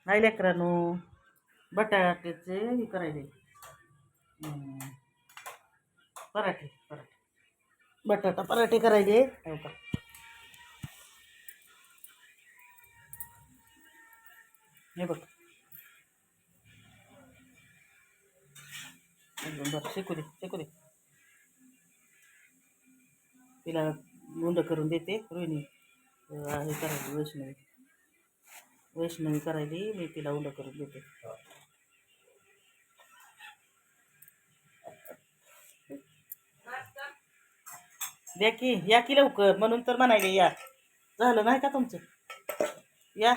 नाही लेकरांनो, बटाट्याचे हे करायचे पराठे पराठे बटाटा पराठे करायचे हो का. हे बघ एकदम बरं शिकू दे तिला गुंड करून देते रोहिणी. हे करायची वैष्णवी करायली, मी तिला उंड करून देते. द्या की, या की लवकर, म्हणून तर म्हणायले या. झालं नाही का तुमचं? या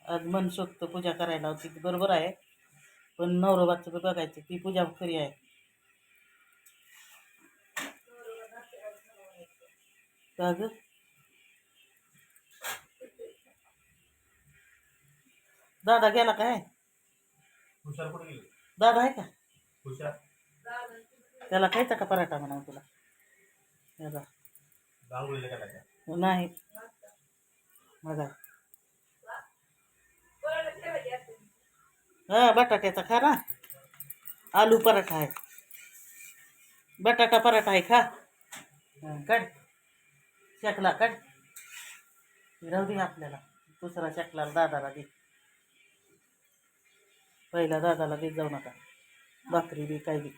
आज मनसोक्त पूजा करायला होती बरोबर आहे, पण नवरोबाचं बघायचं ती पूजा खरी आहे का ग. दादा गेला काय? दादा आहे का? त्याला खायचा का पराठा म्हणा तुला? नाही माझा हा बटाट्याचा खा ना. आलू पराठा आहे, बटाटा पराठा आहे, खा. काढ शेकला काढ. राहू दे आपल्याला, दुसरा शेकला दादाला दे. पहिला दादाला देत जाऊ नका भाकरी बी काय बी.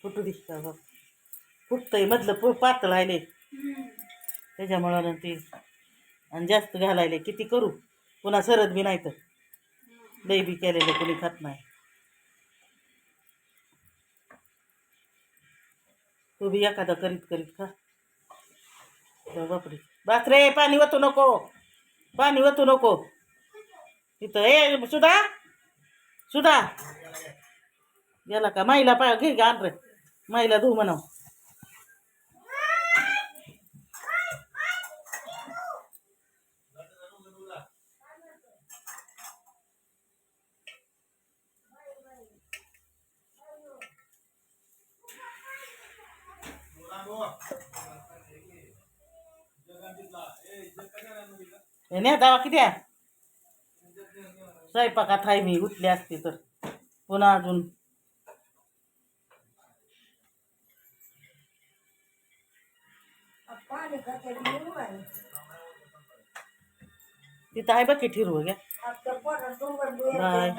फुटू दे फुटतंय मधलं पातळ आले त्याच्यामुळं ते, आणि जास्त घालायले किती करू, पुन्हा सरत बी नाही तर लई बी केलेलं कोणी खात नाही. तू बी एखादा करीत करीत खा. बापरे बापरे, पाणी वतू नको, पाणी वतू नको तिथं. ए सुधा सुधा गेला का? माईला पाय घे गा रे, माईला धू म्हणाव. नाही दावा किती आहे स्वयंपाकात आहे, मी उठले असते तर पुन्हा अजून. तिथं आहे बघ की ठिरवं घ्या. बाय.